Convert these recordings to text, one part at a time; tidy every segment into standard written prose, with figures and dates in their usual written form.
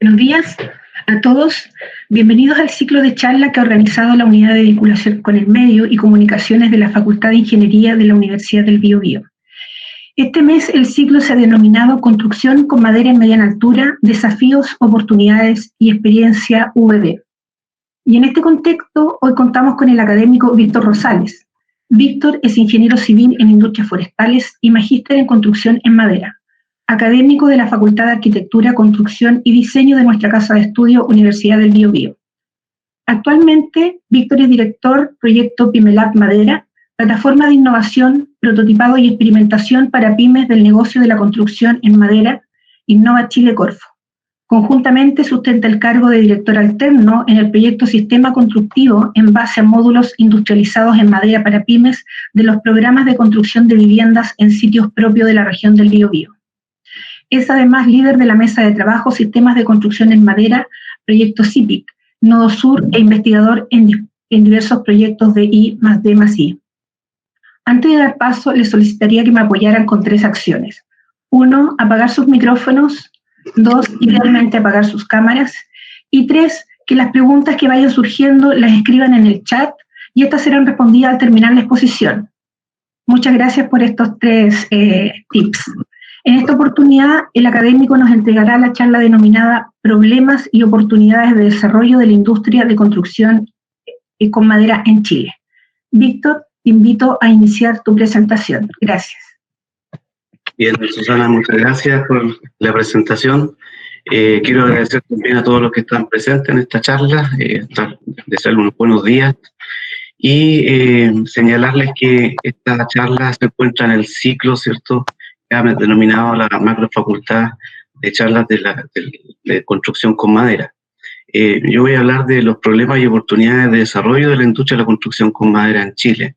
Buenos días a todos. Bienvenidos al ciclo de charla que ha organizado la Unidad de Vinculación con el Medio y Comunicaciones de la Facultad de Ingeniería de la Universidad del Biobío. Este mes el ciclo se ha denominado Construcción con madera en mediana altura, desafíos, oportunidades y experiencia VB. Y en este contexto hoy contamos con el académico Víctor Rosales. Víctor es ingeniero civil en industrias forestales y magíster en construcción en madera. Académico de la Facultad de Arquitectura, Construcción y Diseño de nuestra Casa de Estudio, Universidad del Biobío. Actualmente, Víctor es director proyecto PymeLab Madera, plataforma de innovación, prototipado y experimentación para pymes del negocio de la construcción en madera, Innova Chile Corfo. Conjuntamente sustenta el cargo de director alterno en el proyecto Sistema Constructivo en base a módulos industrializados en madera para pymes de los programas de construcción de viviendas en sitios propios de la región del Biobío. Es además líder de la mesa de trabajo Sistemas de Construcción en Madera, proyecto CIPIC, Nodo Sur e investigador en diversos proyectos de I+D+I. Antes de dar paso, les solicitaría que me apoyaran con 3 acciones. 1, apagar sus micrófonos. 2, idealmente apagar sus cámaras. Y 3, que las preguntas que vayan surgiendo las escriban en el chat y estas serán respondidas al terminar la exposición. Muchas gracias por estos 3 tips. En esta oportunidad, el académico nos entregará la charla denominada Problemas y oportunidades de desarrollo de la industria de construcción con madera en Chile. Víctor, te invito a iniciar tu presentación. Gracias. Bien, Susana, muchas gracias por la presentación. Quiero agradecer también a todos los que están presentes en esta charla, desearles unos buenos días y señalarles que esta charla se encuentra en el ciclo, ¿cierto?, denominado la macrofacultad de charlas de construcción con madera. Yo voy a hablar de los problemas y oportunidades de desarrollo de la industria de la construcción con madera en Chile,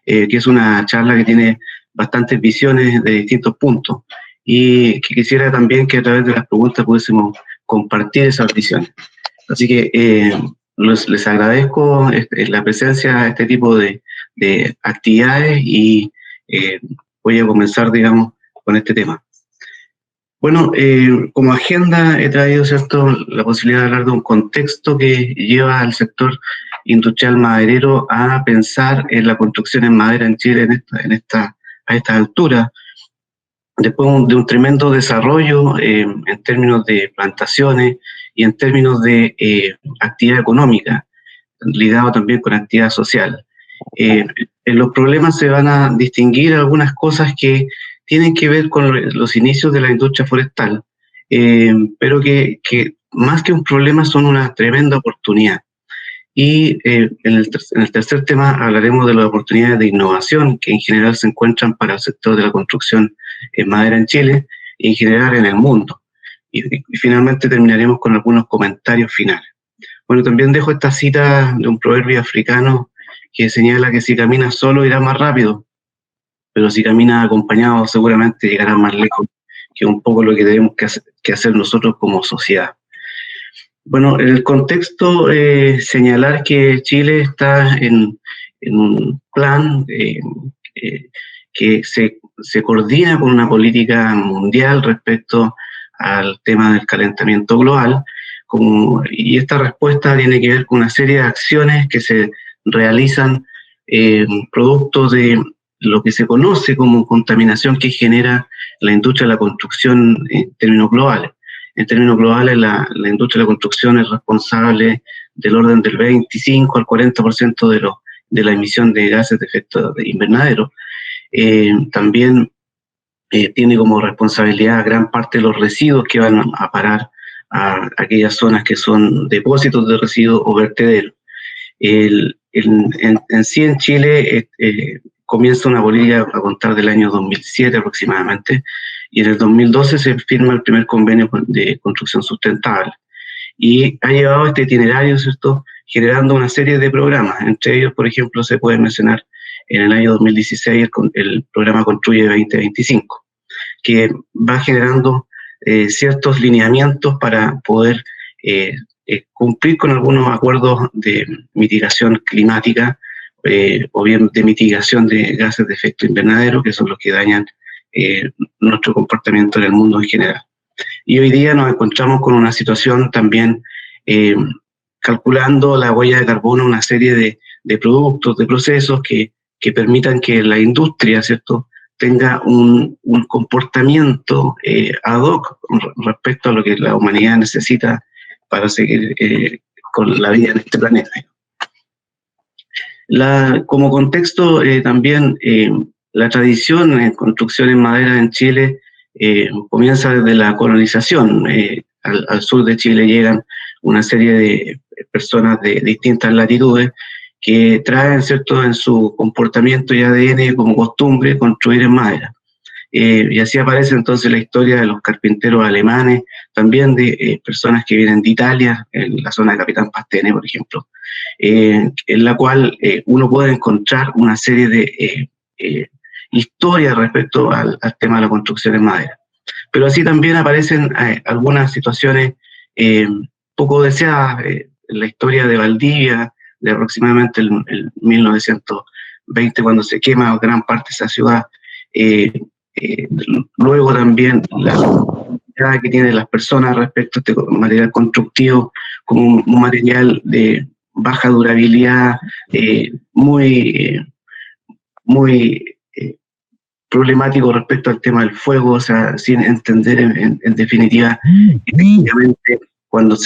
que es una charla que tiene bastantes visiones de distintos puntos y que quisiera también que a través de las preguntas pudiésemos compartir esas visiones. Así que les agradezco la presencia de este tipo de actividades y voy a comenzar, digamos, con este tema. Bueno, como agenda he traído, ¿cierto?, la posibilidad de hablar de un contexto que lleva al sector industrial maderero a pensar en la construcción en madera en Chile a esta altura, después de un tremendo desarrollo en términos de plantaciones y en términos de actividad económica, ligado también con actividad social. En los problemas se van a distinguir algunas cosas que tienen que ver con los inicios de la industria forestal, pero que más que un problema son una tremenda oportunidad. Y en el tercer tema hablaremos de las oportunidades de innovación que en general se encuentran para el sector de la construcción en madera en Chile y en general en el mundo. Y finalmente terminaremos con algunos comentarios finales. Bueno, también dejo esta cita de un proverbio africano que señala que si caminas solo irás más rápido, pero si caminas acompañado seguramente llegarás más lejos, que es un poco lo que tenemos que hacer nosotros como sociedad. Bueno, en el contexto, señalar que Chile está en un plan que se coordina con una política mundial respecto al tema del calentamiento global, y esta respuesta tiene que ver con una serie de acciones que se realizan producto de lo que se conoce como contaminación que genera la industria de la construcción en términos globales. En términos globales, la industria de la construcción es responsable del orden del 25 al 40% de la emisión de gases de efecto invernadero. También tiene como responsabilidad gran parte de los residuos que van a parar a aquellas zonas que son depósitos de residuos o vertederos. En sí, en Chile comienza una política a contar del año 2007 aproximadamente, y en el 2012 se firma el primer convenio de construcción sustentable. Y ha llevado este itinerario, ¿cierto?, generando una serie de programas. Entre ellos, por ejemplo, se puede mencionar en el año 2016 el programa Construye 2025, que va generando ciertos lineamientos para poder cumplir con algunos acuerdos de mitigación climática o bien de mitigación de gases de efecto invernadero, que son los que dañan nuestro comportamiento en el mundo en general. y hoy día nos encontramos con una situación también calculando la huella de carbono, una serie de productos, de procesos que permitan que la industria, ¿cierto?, tenga un comportamiento ad hoc respecto a lo que la humanidad necesita para seguir con la vida en este planeta. Como contexto, también la tradición en construcción en madera en Chile comienza desde la colonización. Al sur de Chile llegan una serie de personas de distintas latitudes que traen, ¿cierto?, en su comportamiento y ADN como costumbre construir en madera. Y así aparece entonces la historia de los carpinteros alemanes, también de personas que vienen de Italia, en la zona de Capitán Pastene, por ejemplo, en la cual uno puede encontrar una serie de historias respecto al tema de la construcción en madera. Pero así también aparecen algunas situaciones poco deseadas. En la historia de Valdivia, de aproximadamente el 1920, cuando se quema gran parte de esa ciudad. Luego también la mirada que tienen las personas respecto a este material constructivo como un material de baja durabilidad, muy problemático respecto al tema del fuego, o sea, sin entender en definitiva, efectivamente, cuando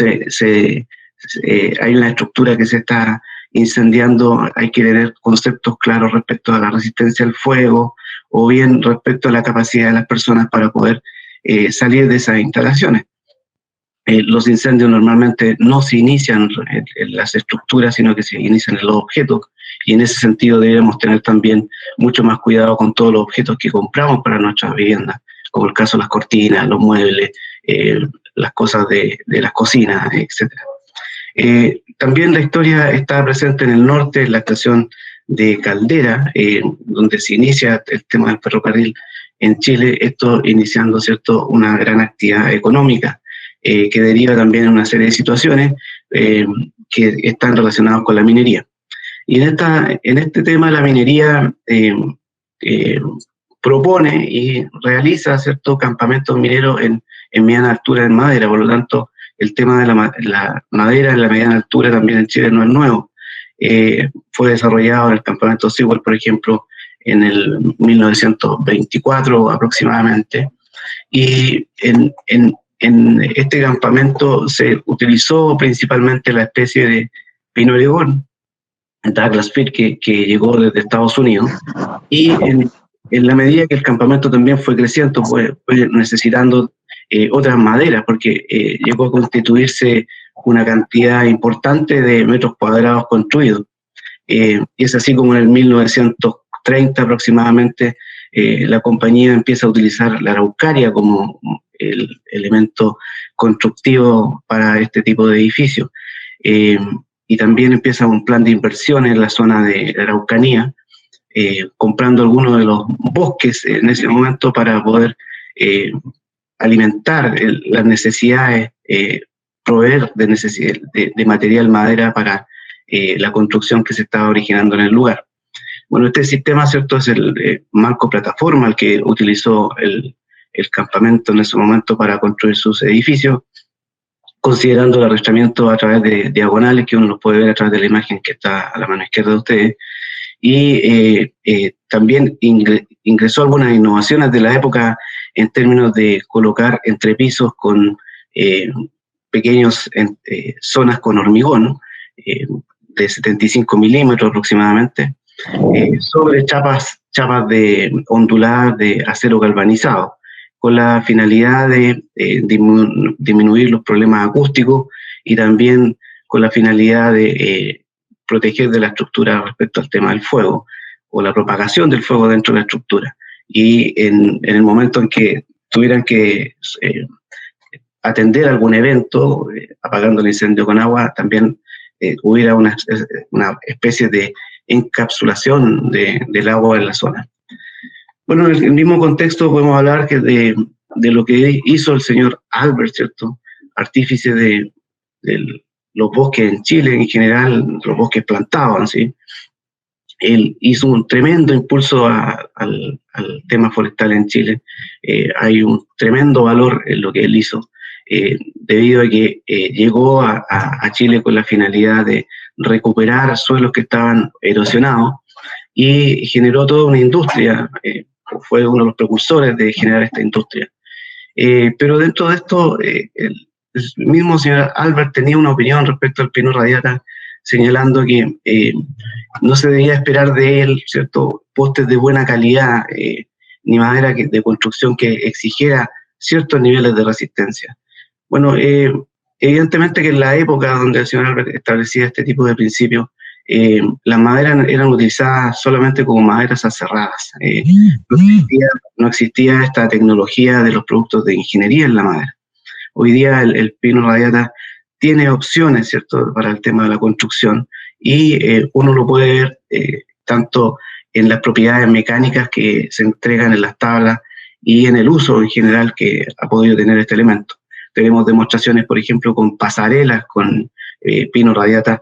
hay una estructura que se está incendiando, hay que tener conceptos claros respecto a la resistencia al fuego, o bien respecto a la capacidad de las personas para poder salir de esas instalaciones. Los incendios normalmente no se inician en las estructuras, sino que se inician en los objetos, y en ese sentido debemos tener también mucho más cuidado con todos los objetos que compramos para nuestras viviendas, como el caso de las cortinas, los muebles, las cosas de las cocinas, etc. También la historia está presente en el norte, en la estación de Caldera, donde se inicia el tema del ferrocarril en Chile, esto iniciando, ¿cierto?, una gran actividad económica, que deriva también en una serie de situaciones que están relacionadas con la minería. Y en este tema la minería propone y realiza ciertos campamentos mineros en mediana altura en madera, por lo tanto el tema de la madera en la mediana altura también en Chile no es nuevo. Fue desarrollado en el campamento Sewell, por ejemplo, en el 1924 aproximadamente, y en este campamento se utilizó principalmente la especie de pino oregón, Douglas Fir, que llegó desde Estados Unidos, y en la medida que el campamento también fue creciendo, fue necesitando otras maderas, porque llegó a constituirse una cantidad importante de metros cuadrados construidos. Y es así como en el 1930 aproximadamente la compañía empieza a utilizar la araucaria como el elemento constructivo para este tipo de edificios. Y también empieza un plan de inversión en la zona de la Araucanía, comprando algunos de los bosques en ese momento para poder alimentar las necesidades, proveer de material madera para la construcción que se estaba originando en el lugar. Bueno, este sistema, ¿cierto?, es el marco plataforma el que utilizó el campamento en ese momento para construir sus edificios, considerando el arrastramiento a través de diagonales, que uno los puede ver a través de la imagen que está a la mano izquierda de ustedes, y también ingresó algunas innovaciones de la época en términos de colocar entrepisos con pequeñas zonas con hormigón, de 75 milímetros aproximadamente, sobre chapas de onduladas de acero galvanizado, con la finalidad de disminuir los problemas acústicos y también con la finalidad de proteger de la estructura respecto al tema del fuego o la propagación del fuego dentro de la estructura. Y en el momento en que tuvieran que atender algún evento, apagando el incendio con agua, también hubiera una especie de encapsulación del agua en la zona. Bueno, en el mismo contexto podemos hablar que de lo que hizo el señor Albert, ¿cierto?, artífice de los bosques en Chile en general, los bosques plantados, ¿sí? él hizo un tremendo impulso al tema forestal en Chile. Hay un tremendo valor en lo que él hizo, debido a que llegó a Chile con la finalidad de recuperar suelos que estaban erosionados y generó toda una industria. Fue uno de los precursores de generar esta industria. Pero dentro de esto, el mismo señor Albert tenía una opinión respecto al pino radiata, señalando que no se debía esperar de él, ¿cierto?, postes de buena calidad, ni madera de construcción que exigiera ciertos niveles de resistencia. Bueno, evidentemente que en la época donde el señor Albert establecía este tipo de principios, las maderas eran utilizadas solamente como maderas aserradas. No existía esta tecnología de los productos de ingeniería en la madera. Hoy día el pino radiata tiene opciones, ¿cierto?, para el tema de la construcción, y uno lo puede ver tanto en las propiedades mecánicas que se entregan en las tablas y en el uso en general que ha podido tener este elemento. Tenemos demostraciones, por ejemplo, con pasarelas, con pino radiata,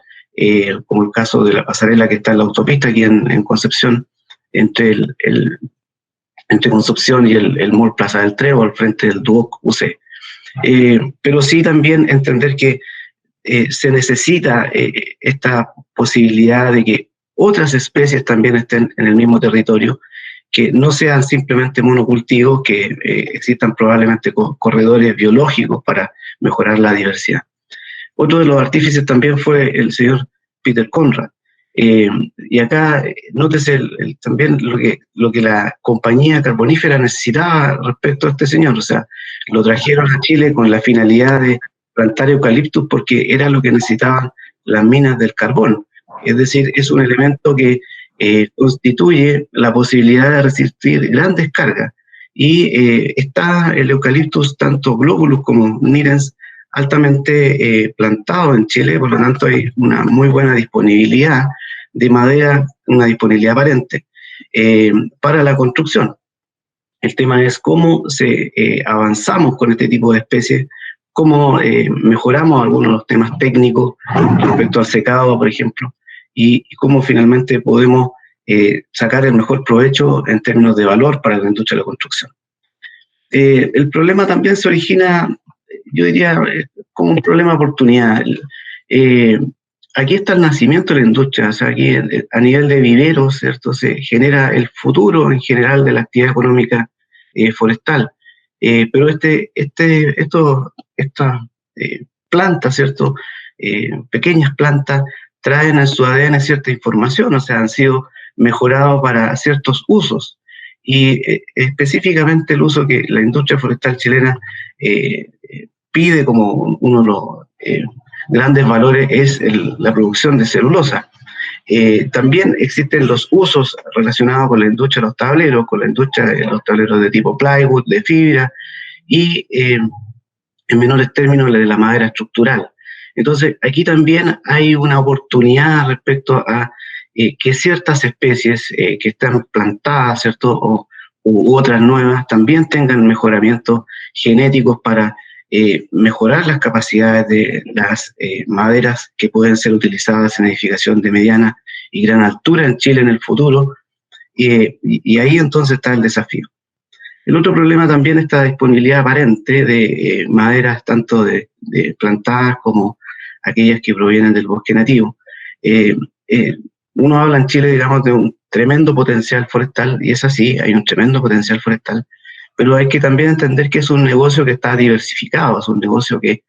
como el caso de la pasarela que está en la autopista aquí en Concepción, entre Concepción y el Mall Plaza del Trébol, frente del Duoc UC. Pero sí también entender que se necesita esta posibilidad de que otras especies también estén en el mismo territorio, que no sean simplemente monocultivos, que existan probablemente corredores biológicos para mejorar la diversidad. Otro de los artífices también fue el señor Peter Conrad. Y acá nótese también lo que la compañía carbonífera necesitaba respecto a este señor. O sea, lo trajeron a Chile con la finalidad de plantar eucaliptus porque era lo que necesitaban las minas del carbón. Es decir, es un elemento que constituye la posibilidad de resistir grandes cargas. Y está el eucaliptus, tanto globulus como nirens, altamente plantado en Chile, por lo tanto hay una muy buena disponibilidad de madera, una disponibilidad aparente para la construcción. El tema es cómo avanzamos con este tipo de especies, cómo mejoramos algunos de los temas técnicos respecto al secado, por ejemplo, y cómo finalmente podemos sacar el mejor provecho en términos de valor para la industria de la construcción. El problema también se origina, yo diría, como un problema de oportunidad. Aquí está el nacimiento de la industria, o sea, aquí a nivel de viveros, ¿cierto?, se genera el futuro en general de la actividad económica forestal. Pero estas plantas, ¿cierto?, pequeñas plantas, traen en su ADN cierta información, o sea, han sido mejorados para ciertos usos. Y específicamente el uso que la industria forestal chilena pide como uno de los grandes valores es la producción de celulosa. También existen los usos relacionados con la industria de los tableros, con la industria de los tableros de tipo plywood, de fibra, y en menores términos la de la madera estructural. Entonces, aquí también hay una oportunidad respecto a que ciertas especies que están plantadas, ¿cierto?, u otras nuevas, también tengan mejoramientos genéticos para mejorar las capacidades de las maderas que pueden ser utilizadas en edificación de mediana y gran altura en Chile en el futuro, y ahí entonces está el desafío. El otro problema también es esta disponibilidad aparente de maderas tanto de plantadas como aquellas que provienen del bosque nativo. Uno habla en Chile, digamos, de un tremendo potencial forestal, y es así, hay un tremendo potencial forestal, pero hay que también entender que es un negocio que está diversificado, es un negocio que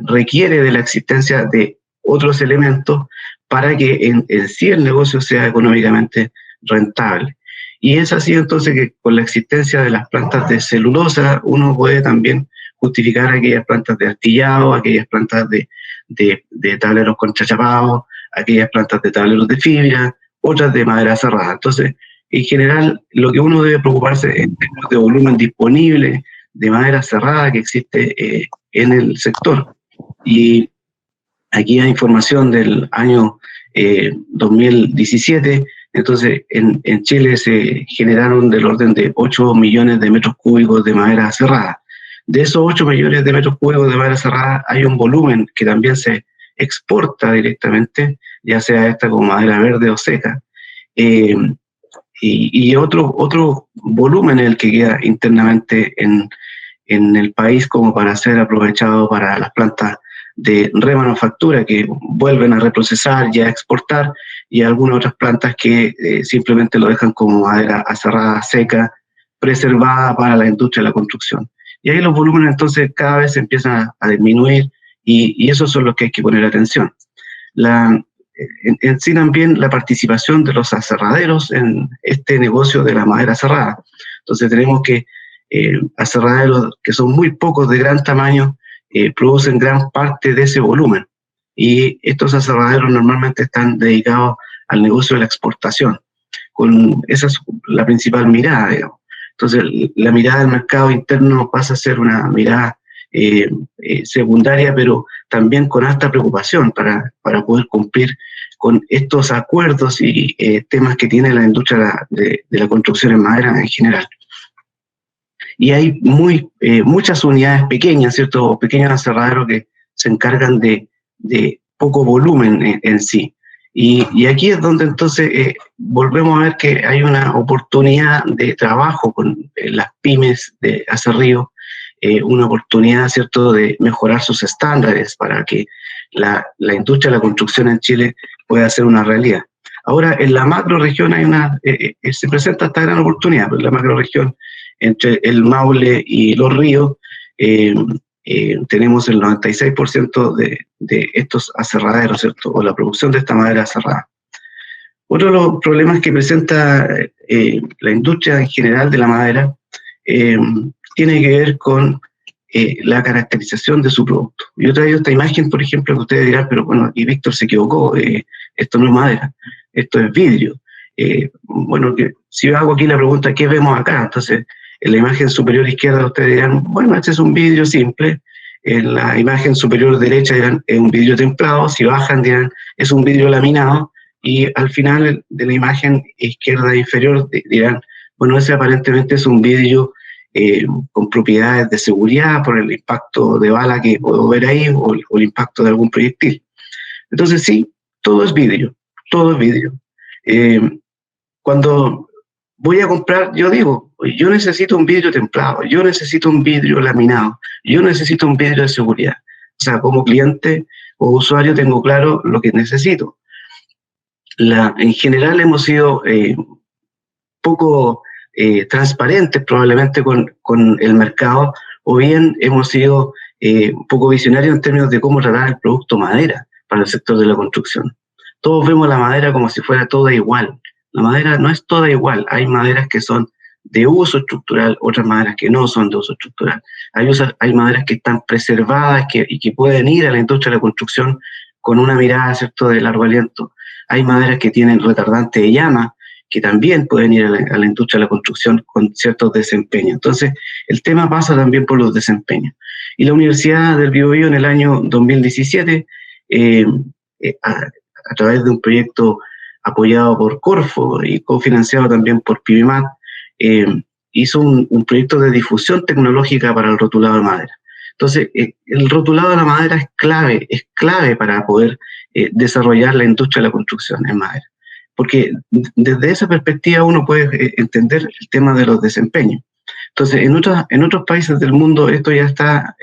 requiere de la existencia de otros elementos para que en sí el negocio sea económicamente rentable. Y es así entonces que con la existencia de las plantas de celulosa uno puede también justificar aquellas plantas de astillado, aquellas plantas de tableros contrachapados, aquellas plantas de tableros de fibra, otras de madera cerrada. Entonces, en general, lo que uno debe preocuparse es de volumen disponible de madera cerrada que existe en el sector. Y aquí hay información del año 2017, entonces en Chile se generaron del orden de 8 millones de metros cúbicos de madera cerrada. De esos 8 millones de metros cúbicos de madera cerrada hay un volumen que también se exporta directamente, ya sea esta como madera verde o seca, y otro volumen el que queda internamente en el país como para ser aprovechado para las plantas de remanufactura que vuelven a reprocesar y a exportar, y algunas otras plantas que simplemente lo dejan como madera aserrada, seca, preservada para la industria de la construcción. Y ahí los volúmenes entonces cada vez empiezan a disminuir, y esos son los que hay que poner atención. En sí también la participación de los aserraderos en este negocio de la madera aserrada. Entonces tenemos que aserraderos que son muy pocos, de gran tamaño, producen gran parte de ese volumen, y estos aserraderos normalmente están dedicados al negocio de la exportación. Esa es la principal mirada, digamos. Entonces la mirada del mercado interno pasa a ser una mirada secundaria, pero también con alta preocupación para poder cumplir con estos acuerdos y temas que tiene la industria de la construcción en madera en general. Y hay muchas unidades pequeñas, ¿cierto? Pequeños aserraderos que se encargan de poco volumen en sí. Y aquí es donde entonces volvemos a ver que hay una oportunidad de trabajo con las pymes de aserrío, una oportunidad, ¿cierto?, de mejorar sus estándares para que la industria de la construcción en Chile pueda ser una realidad. Ahora, en la macroregión se presenta esta gran oportunidad, pues, en la macroregión entre el Maule y los ríos, tenemos el 96% de estos aserraderos, ¿cierto?, o la producción de esta madera aserrada. Otro de los problemas que presenta la industria en general de la madera tiene que ver con la caracterización de su producto. Yo he traído esta imagen, por ejemplo, que ustedes dirán, pero bueno, y Víctor se equivocó, esto no es madera, esto es vidrio. Bueno, si yo hago aquí la pregunta, ¿qué vemos acá? Entonces, en la imagen superior izquierda ustedes dirán, bueno, este es un vidrio simple. En la imagen superior derecha dirán, es un vidrio templado. Si bajan dirán, es un vidrio laminado. Y al final de la imagen izquierda inferior dirán, bueno, ese aparentemente es un vidrio con propiedades de seguridad por el impacto de bala que puedo ver ahí, o el impacto de algún proyectil. Entonces sí, todo es vidrio, todo es vidrio. Cuando voy a comprar, yo digo, yo necesito un vidrio templado, yo necesito un vidrio laminado, yo necesito un vidrio de seguridad. O sea, como cliente o usuario tengo claro lo que necesito. En general hemos sido poco transparentes probablemente con el mercado, o bien hemos sido poco visionarios en términos de cómo tratar el producto madera para el sector de la construcción. Todos vemos la madera como si fuera toda igual. La madera no es toda igual. Hay maderas que son de uso estructural, otras maderas que no son de uso estructural. Hay maderas que están preservadas y que pueden ir a la industria de la construcción con una mirada, ¿cierto?, de largo aliento. Hay maderas que tienen retardante de llama, que también pueden ir a la industria de la construcción con ciertos desempeños. Entonces, el tema pasa también por los desempeños. Y la Universidad del Biobío en el año 2017, a través de un proyecto apoyado por Corfo y cofinanciado también por PIBIMAT, hizo un proyecto de difusión tecnológica para el rotulado de madera. Entonces, el rotulado de la madera es clave para poder desarrollar la industria de la construcción en madera. Porque desde esa perspectiva uno puede entender el tema de los desempeños. Entonces, en otros países del mundo esto ya está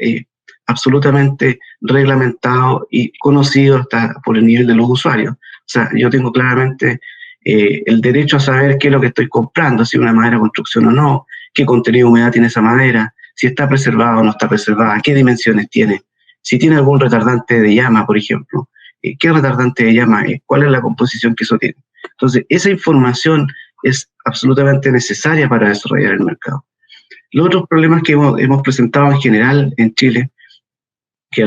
absolutamente reglamentado y conocido hasta por el nivel de los usuarios. O sea, yo tengo claramente el derecho a saber qué es lo que estoy comprando, si es una madera de construcción o no, qué contenido de humedad tiene esa madera, si está preservada o no está preservada, qué dimensiones tiene, si tiene algún retardante de llama, por ejemplo, qué retardante de llama es, cuál es la composición que eso tiene. Entonces, esa información es absolutamente necesaria para desarrollar el mercado. Los otros problemas que hemos presentado en general en Chile, que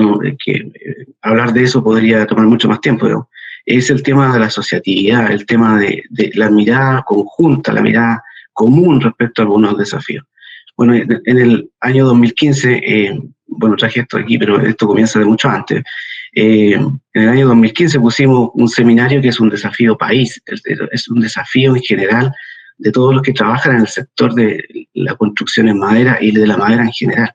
hablar de eso podría tomar mucho más tiempo, ¿no?, es el tema de la asociatividad, el tema de la mirada conjunta, la mirada común respecto a algunos desafíos. Bueno, en el año 2015, bueno, traje esto aquí, pero esto comienza de mucho antes. En el año 2015 pusimos un seminario que es un desafío país, es un desafío en general de todos los que trabajan en el sector de la construcción en madera y de la madera en general,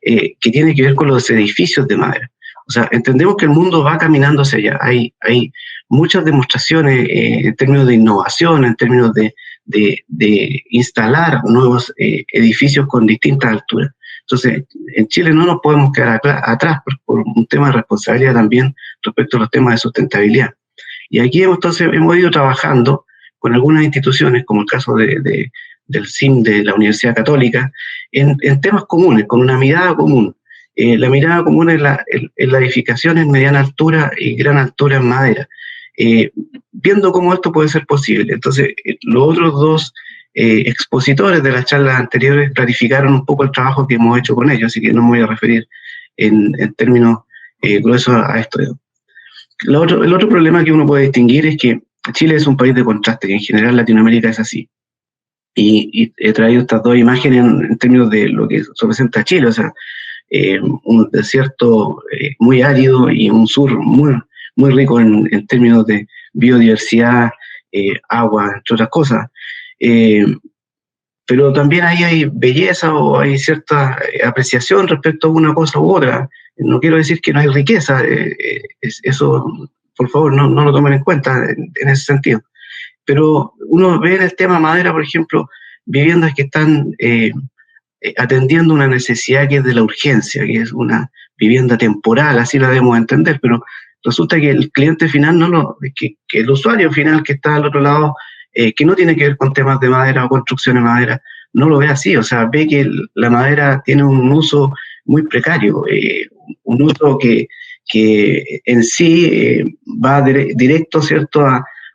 que tiene que ver con los edificios de madera. O sea, entendemos que el mundo va caminando hacia allá. Hay muchas demostraciones en términos de innovación, en términos de instalar nuevos edificios con distintas alturas. Entonces, en Chile no nos podemos quedar atrás por un tema de responsabilidad también respecto a los temas de sustentabilidad. Y aquí entonces hemos ido trabajando con algunas instituciones, como el caso del CIM de la Universidad Católica, en temas comunes, con una mirada común. La mirada común es la edificación en mediana altura y gran altura en madera, viendo cómo esto puede ser posible. Entonces, los otros dos expositores de las charlas anteriores clarificaron un poco el trabajo que hemos hecho con ellos, así que no me voy a referir en términos gruesos a esto. El otro problema que uno puede distinguir es que Chile es un país de contraste, que en general Latinoamérica es así. Y he traído estas dos imágenes en términos de lo que representa Chile, o sea, un desierto muy árido y un sur muy rico en términos de biodiversidad, agua, entre otras cosas. Pero también ahí hay belleza o hay cierta apreciación respecto a una cosa u otra. No quiero decir que no hay riqueza, eso, por favor, no lo tomen en cuenta en ese sentido. Pero uno ve en el tema madera, por ejemplo, viviendas que están atendiendo una necesidad que es de la urgencia, que es una vivienda temporal, así la debemos entender, pero resulta que el cliente final, que el usuario final que está al otro lado, que no tiene que ver con temas de madera o construcción de madera, no lo ve así, o sea, ve que la madera tiene un uso muy precario, un uso que en sí va directo, ¿cierto?,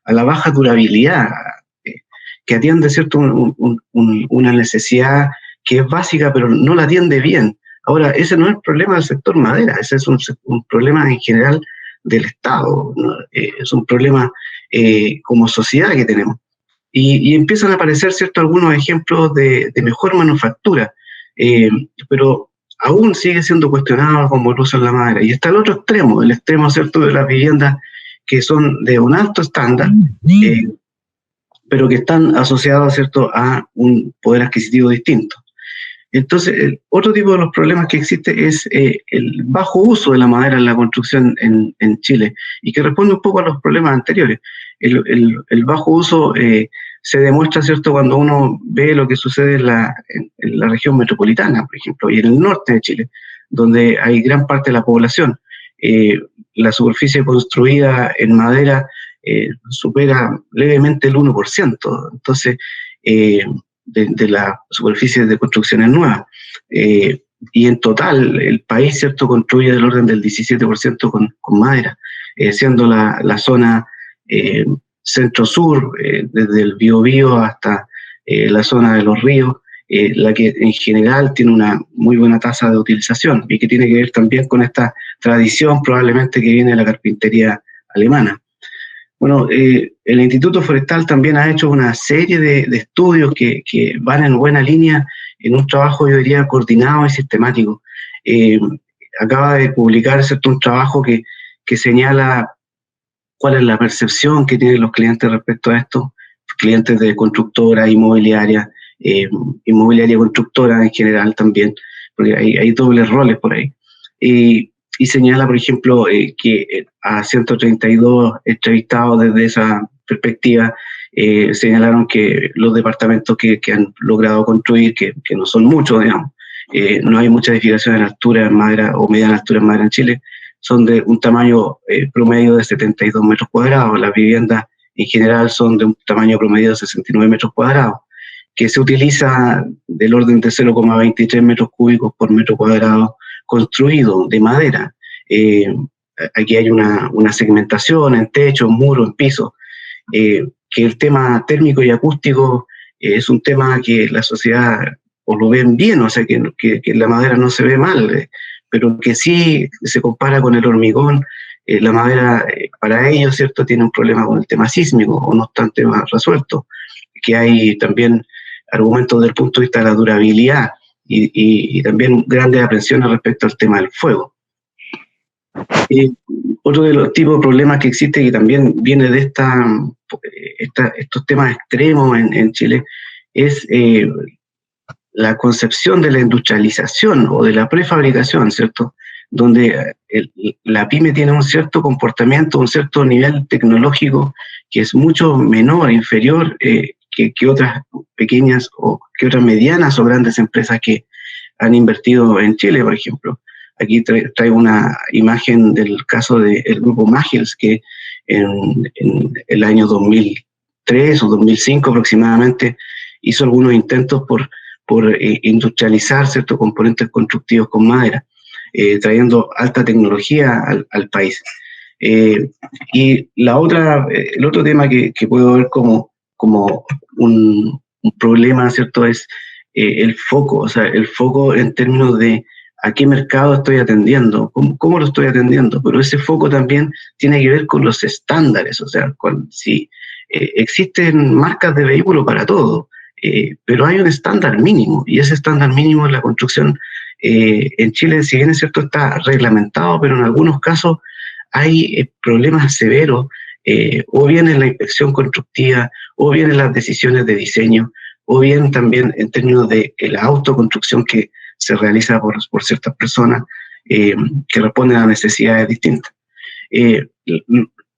a la baja durabilidad, que atiende, ¿cierto?, una necesidad que es básica, pero no la atiende bien. Ahora, ese no es el problema del sector madera, ese es un problema en general del Estado, ¿no? Es un problema como sociedad que tenemos. Y empiezan a aparecer, ¿cierto?, algunos ejemplos de mejor manufactura, pero aún sigue siendo cuestionado como el uso de la madera. Y está el otro extremo, el extremo, ¿cierto?, de las viviendas que son de un alto estándar, pero que están asociados, ¿cierto?, a un poder adquisitivo distinto. Entonces, otro tipo de los problemas que existe es el bajo uso de la madera en la construcción en Chile, y que responde un poco a los problemas anteriores. El bajo uso se demuestra, ¿cierto?, cuando uno ve lo que sucede en la región metropolitana, por ejemplo, y en el norte de Chile, donde hay gran parte de la población. La superficie construida en madera supera levemente el 1%. Entonces, de la superficie de construcciones nuevas. Y en total, el país, ¿cierto?, construye del orden del 17% con madera, siendo la zona centro-sur, desde el Biobío hasta la zona de los ríos, la que en general tiene una muy buena tasa de utilización y que tiene que ver también con esta tradición probablemente que viene de la carpintería alemana. Bueno, el Instituto Forestal también ha hecho una serie de estudios que van en buena línea en un trabajo, yo diría, coordinado y sistemático. Acaba de publicar, ¿cierto?, un trabajo que señala cuál es la percepción que tienen los clientes respecto a esto, clientes de constructora, inmobiliaria constructora en general también, porque hay dobles roles por ahí. Y señala, por ejemplo, que a 132 entrevistados desde esa perspectiva señalaron que los departamentos que han logrado construir, que no son muchos, digamos, no hay mucha edificación en altura en madera o mediana altura en madera en Chile, son de un tamaño promedio de 72 metros cuadrados. Las viviendas en general son de un tamaño promedio de 69 metros cuadrados, que se utiliza del orden de 0,23 metros cúbicos por metro cuadrado construido de madera. Aquí hay una segmentación en techo, en muro, en piso, que el tema térmico y acústico es un tema que la sociedad o lo ven bien, o sea, que la madera no se ve mal, pero que sí se compara con el hormigón. La madera, para ellos, ¿cierto?, tiene un problema con el tema sísmico, o no está el tema resuelto, que hay también argumentos desde el punto de vista de la durabilidad y también grandes aprensiones respecto al tema del fuego. Otro de los tipos de problemas que existe, que también viene de estos temas extremos en Chile, es la concepción de la industrialización o de la prefabricación, ¿cierto?, donde la pyme tiene un cierto comportamiento, un cierto nivel tecnológico que es mucho menor, inferior que otras pequeñas o que otras medianas o grandes empresas que han invertido en Chile, por ejemplo. Aquí traigo una imagen del caso del grupo Magils, que en el año 2003 o 2005 aproximadamente hizo algunos intentos por industrializar ciertos componentes constructivos con madera, trayendo alta tecnología al país. Y el otro tema que puedo ver como un problema, ¿cierto?, es el foco, o sea, el foco en términos de a qué mercado estoy atendiendo, cómo lo estoy atendiendo, pero ese foco también tiene que ver con los estándares, o sea, si existen marcas de vehículo para todo, pero hay un estándar mínimo, y ese estándar mínimo en la construcción en Chile, si bien es cierto, está reglamentado, pero en algunos casos hay problemas severos, o bien en la inspección constructiva, o bien en las decisiones de diseño, o bien también en términos de la autoconstrucción que se realiza por ciertas personas que responden a necesidades distintas.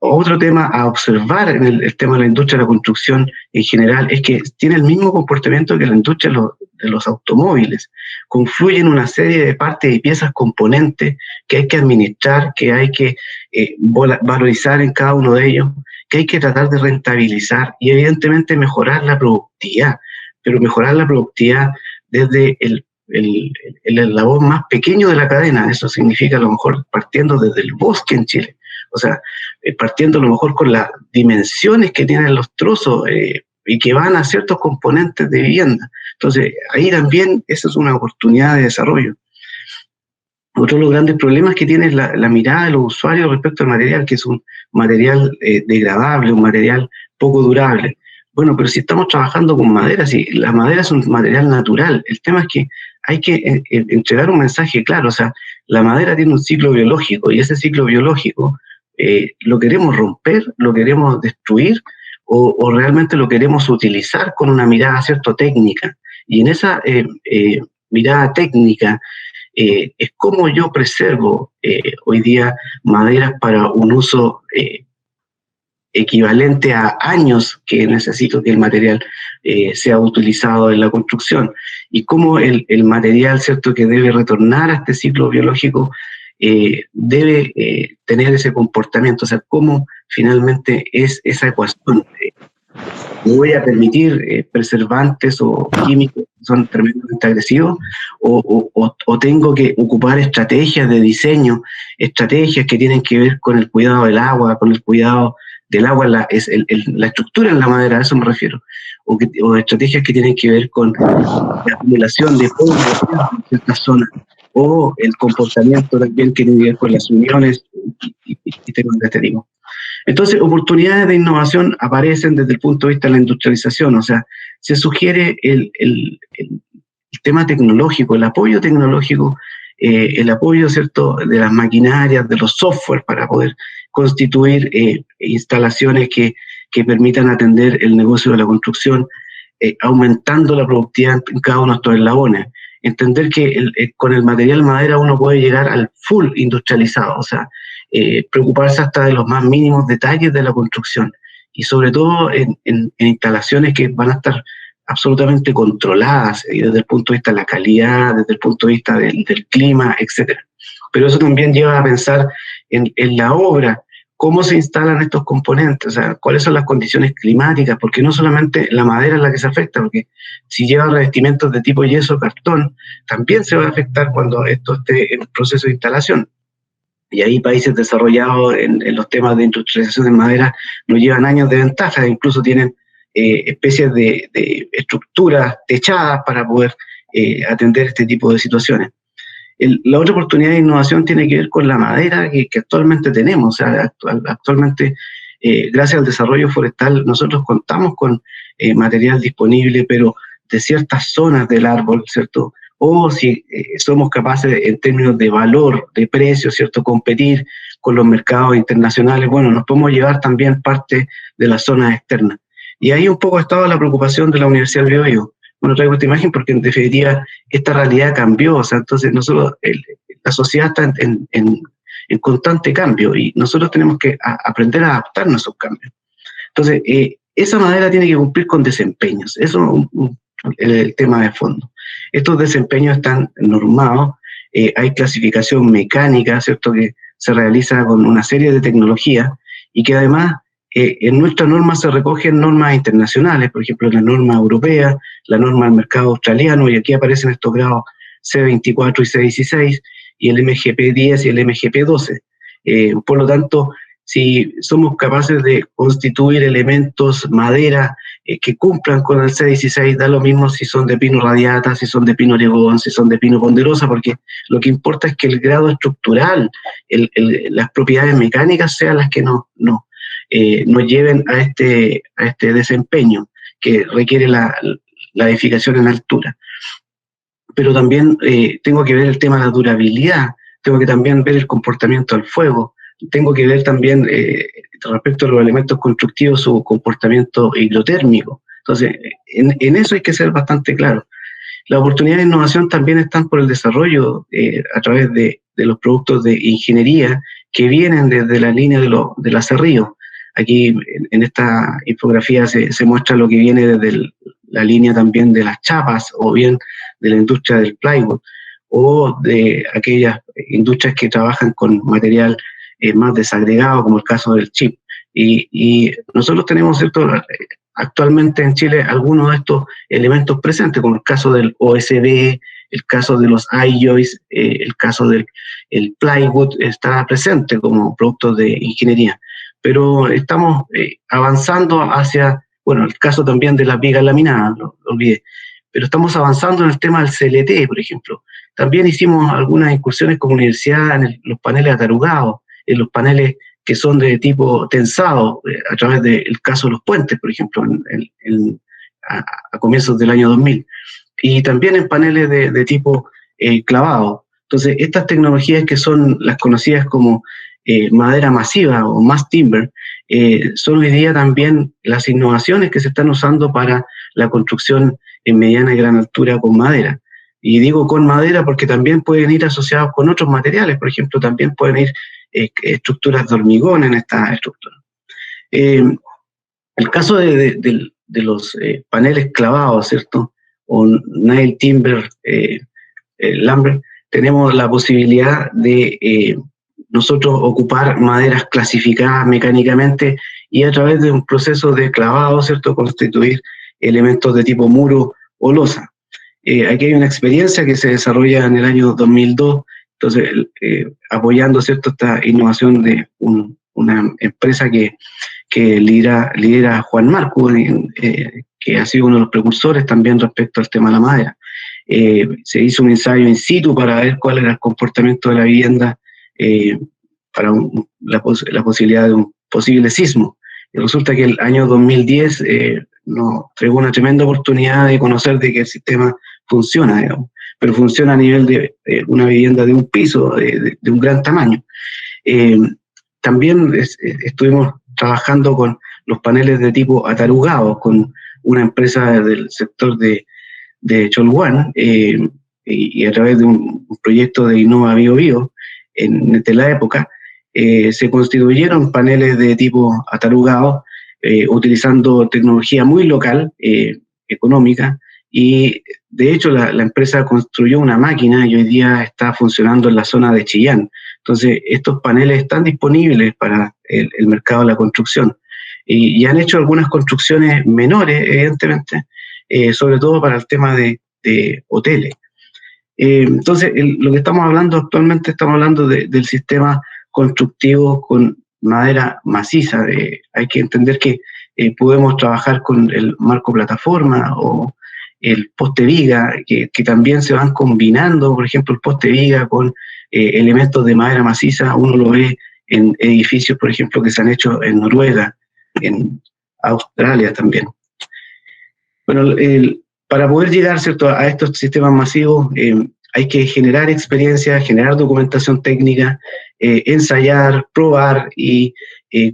Otro tema a observar en el tema de la industria de la construcción en general es que tiene el mismo comportamiento que la industria de los automóviles. Confluyen una serie de partes y piezas componentes que hay que administrar, que hay que valorizar en cada uno de ellos, que hay que tratar de rentabilizar y evidentemente mejorar la productividad, pero mejorar la productividad desde el eslabón más pequeño de la cadena. Eso significa a lo mejor partiendo desde el bosque en Chile, o sea, partiendo a lo mejor con las dimensiones que tienen los trozos y que van a ciertos componentes de vivienda. Entonces, ahí también esa es una oportunidad de desarrollo. Otro de los grandes problemas que tiene es la mirada de los usuarios respecto al material, que es un material degradable, un material poco durable. Bueno, pero si estamos trabajando con madera, si la madera es un material natural, el tema es que hay que entregar un mensaje claro, o sea, la madera tiene un ciclo biológico y ese ciclo biológico lo queremos romper, lo queremos destruir o realmente lo queremos utilizar con una mirada, ¿cierto?, técnica. Y en esa mirada técnica es como yo preservo hoy día maderas para un uso equivalente a años que necesito que el material sea utilizado en la construcción, y cómo el material, ¿cierto?, que debe retornar a este ciclo biológico debe tener ese comportamiento, o sea, cómo finalmente es esa ecuación. ¿Me voy a permitir preservantes o químicos que son tremendamente agresivos o tengo que ocupar estrategias de diseño, estrategias que tienen que ver con el cuidado del agua, con el cuidado del agua, la estructura en la madera, a eso me refiero, o estrategias que tienen que ver con la acumulación de polvo en ciertas zonas, o el comportamiento también que tiene que ver con las uniones y temas de este tipo. Entonces, oportunidades de innovación aparecen desde el punto de vista de la industrialización, o sea, se sugiere el tema tecnológico, el apoyo tecnológico, el apoyo, ¿cierto?, de las maquinarias, de los software para poder constituir instalaciones que permitan atender el negocio de la construcción, aumentando la productividad en cada uno de estos eslabones. Entender que con el material madera uno puede llegar al full industrializado, o sea, preocuparse hasta de los más mínimos detalles de la construcción y sobre todo en instalaciones que van a estar absolutamente controladas desde el punto de vista de la calidad, desde el punto de vista del clima, etc. Pero eso también lleva a pensar en la obra, cómo se instalan estos componentes, o sea, cuáles son las condiciones climáticas, porque no solamente la madera es la que se afecta, porque si lleva revestimientos de tipo yeso o cartón, también se va a afectar cuando esto esté en proceso de instalación. Y ahí países desarrollados en los temas de industrialización de madera nos llevan años de ventaja, incluso tienen especies de estructuras techadas para poder atender este tipo de situaciones. La otra oportunidad de innovación tiene que ver con la madera que actualmente tenemos. O sea, actualmente, gracias al desarrollo forestal, nosotros contamos con material disponible, pero de ciertas zonas del árbol, ¿cierto? O si somos capaces, en términos de valor, de precio, ¿cierto?, competir con los mercados internacionales, bueno, nos podemos llevar también parte de las zonas externas. Y ahí un poco ha estado la preocupación de la Universidad del Biobío. Bueno, traigo esta imagen porque en definitiva esta realidad cambió, o sea, entonces nosotros, la sociedad está en constante cambio y nosotros tenemos que aprender a adaptarnos a esos cambios. Entonces, esa madera tiene que cumplir con desempeños. Eso es el tema de fondo. Estos desempeños están normados, hay clasificación mecánica, ¿cierto?, que se realiza con una serie de tecnologías y que además en nuestras normas se recogen normas internacionales, por ejemplo, la norma europea, la norma del mercado australiano, y aquí aparecen estos grados C24 y C16, y el MGP10 y el MGP12. Por lo tanto, si somos capaces de constituir elementos, madera, que cumplan con el C16, da lo mismo si son de pino radiata, si son de pino oregón, si son de pino ponderosa, porque lo que importa es que el grado estructural, las propiedades mecánicas sean las que nos lleven a este desempeño que requiere la edificación en altura. Pero también tengo que ver el tema de la durabilidad, tengo que también ver el comportamiento del fuego, tengo que ver también respecto a los elementos constructivos su comportamiento hidrotérmico. Entonces, en eso hay que ser bastante claro. Las oportunidades de innovación también están por el desarrollo a través de los productos de ingeniería que vienen desde la línea del acerrío. Aquí en esta infografía se muestra lo que viene desde la línea también de las chapas, o bien de la industria del plywood, o de aquellas industrias que trabajan con material más desagregado, como el caso del chip. Y nosotros tenemos, ¿cierto?, actualmente en Chile algunos de estos elementos presentes, como el caso del OSB, el caso de los I-joists, el caso del plywood está presente como productos de ingeniería. Pero estamos avanzando hacia, bueno, el caso también de las vigas laminadas, lo olvidé, pero estamos avanzando en el tema del CLT, por ejemplo. También hicimos algunas incursiones como universidad en los paneles atarugados, en los paneles que son de tipo tensado, a través del caso de los puentes, por ejemplo, a comienzos del año 2000, y también en paneles de tipo clavado. Entonces, estas tecnologías que son las conocidas como madera masiva o mass timber, son hoy día también las innovaciones que se están usando para la construcción en mediana y gran altura con madera. Y digo con madera porque también pueden ir asociados con otros materiales, por ejemplo, también pueden ir estructuras de hormigón en esta estructura. El caso de los paneles clavados, ¿cierto?, o nail timber lumber, tenemos la posibilidad de nosotros ocupar maderas clasificadas mecánicamente y a través de un proceso de clavado, ¿cierto?, constituir elementos de tipo muro o losa. Aquí hay una experiencia que se desarrolla en el año 2002, entonces apoyando, ¿cierto?, esta innovación de una empresa que lidera Juan Marco, que ha sido uno de los precursores también respecto al tema de la madera. Se hizo un ensayo in situ para ver cuál era el comportamiento de la vivienda para la posibilidad de un posible sismo. Y resulta que el año 2010 nos entregó una tremenda oportunidad de conocer de que el sistema funciona, digamos, pero funciona a nivel de una vivienda de un piso, de un gran tamaño. También estuvimos trabajando con los paneles de tipo atarugado, con una empresa del sector de Cholguán, y a través de un proyecto de Innova Bio Bio, desde la época, se constituyeron paneles de tipo atarugado, utilizando tecnología muy local, económica, y de hecho la empresa construyó una máquina y hoy día está funcionando en la zona de Chillán. Entonces, estos paneles están disponibles para el mercado de la construcción. Y han hecho algunas construcciones menores, evidentemente, sobre todo para el tema de hoteles. Entonces, lo que estamos hablando actualmente, estamos hablando del sistema constructivo con madera maciza. Hay que entender que podemos trabajar con el marco plataforma o el poste viga, que también se van combinando, por ejemplo, el poste viga con elementos de madera maciza. Uno lo ve en edificios, por ejemplo, que se han hecho en Noruega, en Australia también. Bueno, para poder llegar, ¿cierto?, a estos sistemas masivos, hay que generar experiencia, generar documentación técnica, ensayar, probar y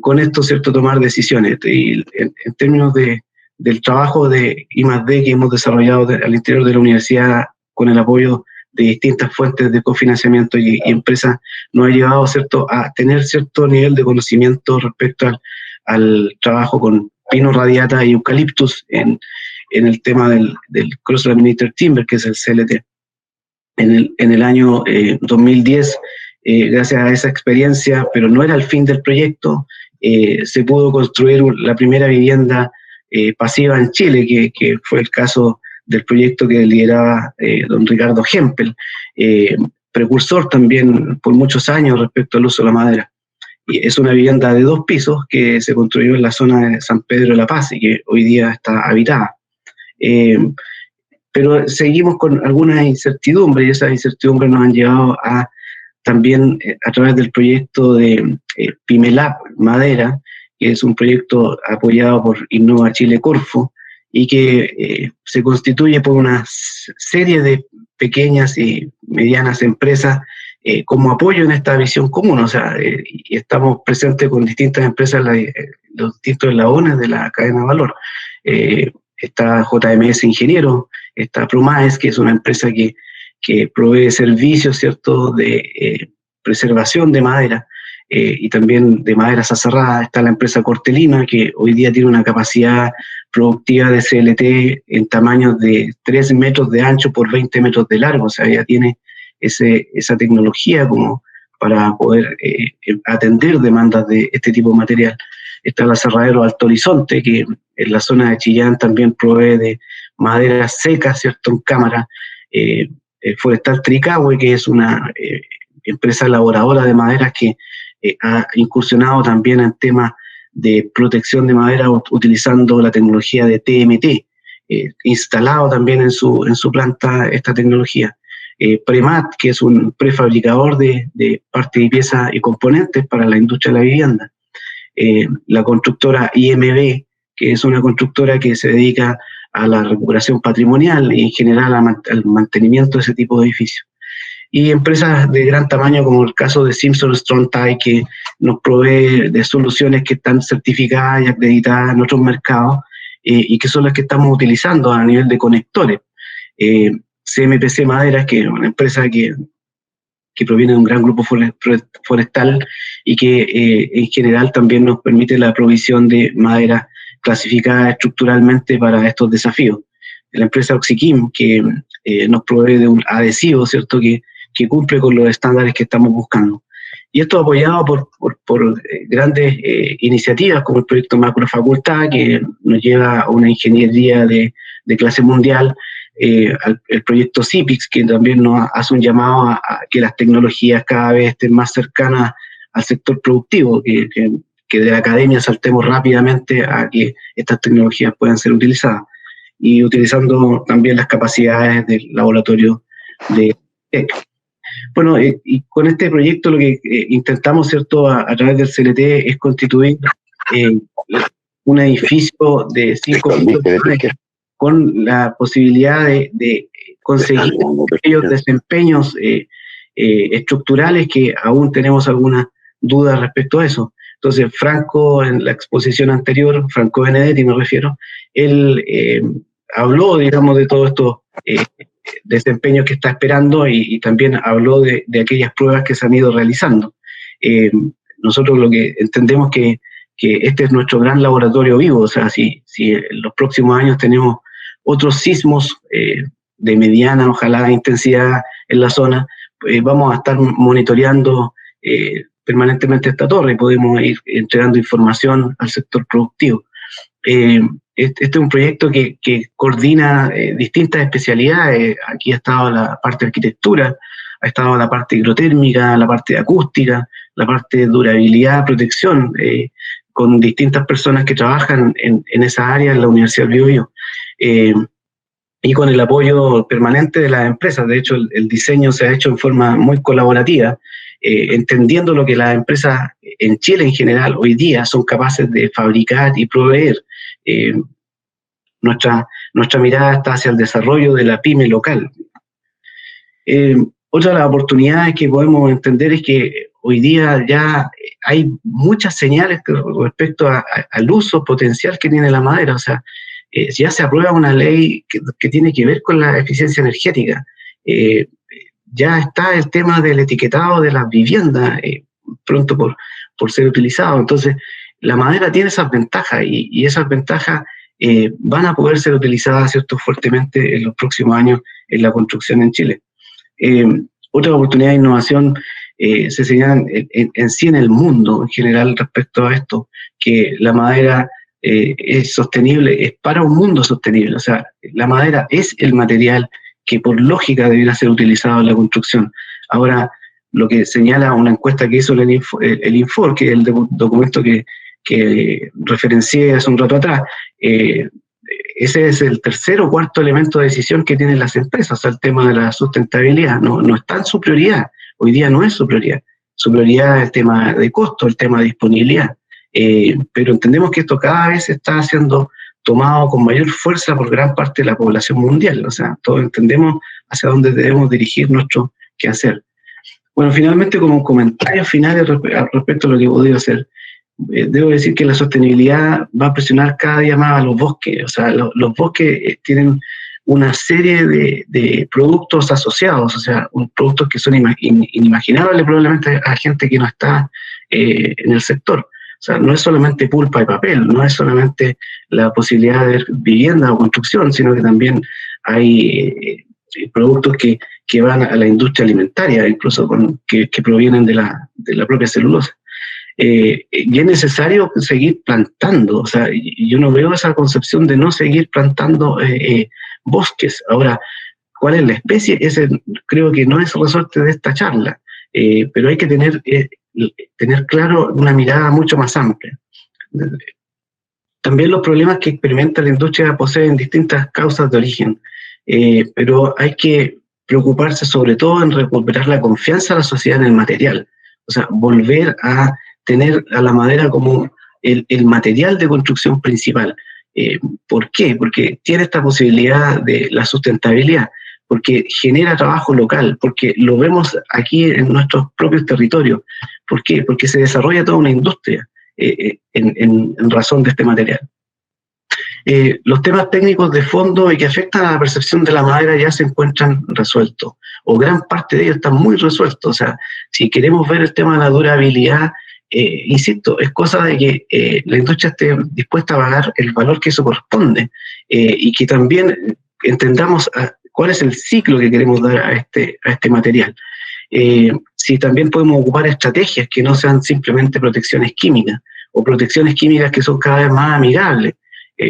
con esto, ¿cierto?, tomar decisiones. Y en términos del trabajo de I+D que hemos desarrollado al interior de la universidad con el apoyo distintas fuentes de cofinanciamiento y empresas nos ha llevado, ¿cierto?, a tener cierto nivel de conocimiento respecto al trabajo con pino radiata y eucaliptus en el tema del Cross-Laminated Timber, que es el CLT. En el año 2010, gracias a esa experiencia, pero no era el fin del proyecto, se pudo construir la primera vivienda pasiva en Chile, que fue el caso del proyecto que lideraba don Ricardo Hempel, precursor también por muchos años respecto al uso de la madera. Y es una vivienda de 2 pisos que se construyó en la zona de San Pedro de la Paz y que hoy día está habitada. Pero seguimos con algunas incertidumbres y esas incertidumbres nos han llevado a también a través del proyecto de Pimelab Madera, que es un proyecto apoyado por Innova Chile Corfo y que se constituye por una serie de pequeñas y medianas empresas como apoyo en esta visión común. O sea, y estamos presentes con distintas empresas, los distintos eslabones de la cadena de valor. Está JMS Ingeniero, está Promaes, que es una empresa que provee servicios, ¿cierto?, de preservación de madera y también de maderas aserradas. Está la empresa Cortelina, que hoy día tiene una capacidad productiva de CLT en tamaños de 3 metros de ancho por 20 metros de largo. O sea, ya tiene esa tecnología como para poder atender demandas de este tipo de material. Está el aserradero Alto Horizonte, que en la zona de Chillán también provee de maderas secas, ¿cierto?, en cámara. Forestal Tricahue, que es una empresa elaboradora de maderas que ha incursionado también en temas de protección de madera utilizando la tecnología de TMT, instalado también en su planta esta tecnología. Premat, que es un prefabricador de partes y piezas y componentes para la industria de la vivienda. La constructora IMB, que es una constructora que se dedica a la recuperación patrimonial y en general al mantenimiento de ese tipo de edificios. Y empresas de gran tamaño como el caso de Simpson Strong-Tie, que nos provee de soluciones que están certificadas y acreditadas en otros mercados y que son las que estamos utilizando a nivel de conectores. CMPC Maderas, que es una empresa que proviene de un gran grupo forestal y que en general también nos permite la provisión de madera clasificada estructuralmente para estos desafíos. La empresa Oxiquim, que nos provee de un adhesivo, ¿cierto?, que cumple con los estándares que estamos buscando. Y esto apoyado por grandes iniciativas como el proyecto Macrofacultad, que nos lleva a una ingeniería de clase mundial, el proyecto CIPIX, que también nos hace un llamado a que las tecnologías cada vez estén más cercanas al sector productivo, que de la academia saltemos rápidamente a que estas tecnologías puedan ser utilizadas, y utilizando también las capacidades del laboratorio de TEC. Bueno, y con este proyecto lo que intentamos, ¿cierto?, a través del CLT es constituir un edificio de 5 pisos con la posibilidad de conseguir aquellos desempeños estructurales que aún tenemos algunas dudas respecto a eso. Entonces, Franco, en la exposición anterior, Franco Benedetti me refiero, él habló, digamos, de todos estos desempeños que está esperando y también habló de aquellas pruebas que se han ido realizando. Nosotros lo que entendemos que este es nuestro gran laboratorio vivo. O sea, si en los próximos años tenemos otros sismos de mediana, ojalá, intensidad en la zona, vamos a estar monitoreando permanentemente esta torre y podemos ir entregando información al sector productivo. Este es un proyecto que coordina distintas especialidades. Aquí ha estado la parte de arquitectura, ha estado la parte hidrotérmica, la parte de acústica, la parte de durabilidad, protección, con distintas personas que trabajan en esa área en la Universidad del Biobío. Y con el apoyo permanente de las empresas. De hecho, el diseño se ha hecho en forma muy colaborativa, entendiendo lo que las empresas en Chile en general hoy día son capaces de fabricar y proveer. Nuestra mirada está hacia el desarrollo de la pyme local. Otra de las oportunidades que podemos entender es que hoy día ya hay muchas señales respecto al uso potencial que tiene la madera. O sea, ya se aprueba una ley que tiene que ver con la eficiencia energética. ya está el tema del etiquetado de las viviendas pronto por ser utilizado. Entonces, la madera tiene esas ventajas y esas ventajas van a poder ser utilizadas, ¿cierto?, fuertemente en los próximos años en la construcción en Chile. Otra oportunidad de innovación se señalan en sí en el mundo en general respecto a esto, que la madera es sostenible, es para un mundo sostenible. O sea, la madera es el material que por lógica debiera ser utilizado en la construcción. Ahora, lo que señala una encuesta que hizo el Infor, que es el documento que referencié hace un rato atrás, ese es el tercer o cuarto elemento de decisión que tienen las empresas, o sea, el tema de la sustentabilidad, no está en su prioridad, hoy día no es su prioridad es el tema de costo, el tema de disponibilidad, pero entendemos que esto cada vez está siendo tomado con mayor fuerza por gran parte de la población mundial, o sea, todos entendemos hacia dónde debemos dirigir nuestro quehacer. Bueno, finalmente, como comentario final respecto a lo que he podido hacer, debo decir que la sostenibilidad va a presionar cada día más a los bosques. O sea, los bosques tienen una serie de productos asociados, o sea, productos que son inimaginables probablemente a gente que no está en el sector. O sea, no es solamente pulpa y papel, no es solamente la posibilidad de vivienda o construcción, sino que también hay productos que van a la industria alimentaria, incluso que provienen de la propia celulosa. Y es necesario seguir plantando, o sea, yo no veo esa concepción de no seguir plantando bosques. Ahora, ¿cuál es la especie? Ese creo que no es el resorte de esta charla, pero hay que tener claro una mirada mucho más amplia. También los problemas que experimenta la industria poseen distintas causas de origen, pero hay que preocuparse sobre todo en recuperar la confianza de la sociedad en el material, o sea, volver a tener a la madera como el material de construcción principal. ¿Por qué? Porque tiene esta posibilidad de la sustentabilidad, porque genera trabajo local, porque lo vemos aquí en nuestros propios territorios. ¿Por qué? Porque se desarrolla toda una industria en razón de este material. Los temas técnicos de fondo y que afectan a la percepción de la madera ya se encuentran resueltos, o gran parte de ellos están muy resueltos. O sea, si queremos ver el tema de la durabilidad, insisto, es cosa de que la industria esté dispuesta a pagar el valor que eso corresponde, y que también entendamos cuál es el ciclo que queremos dar a este material. Si también podemos ocupar estrategias que no sean simplemente protecciones químicas, o protecciones químicas que son cada vez más amigables.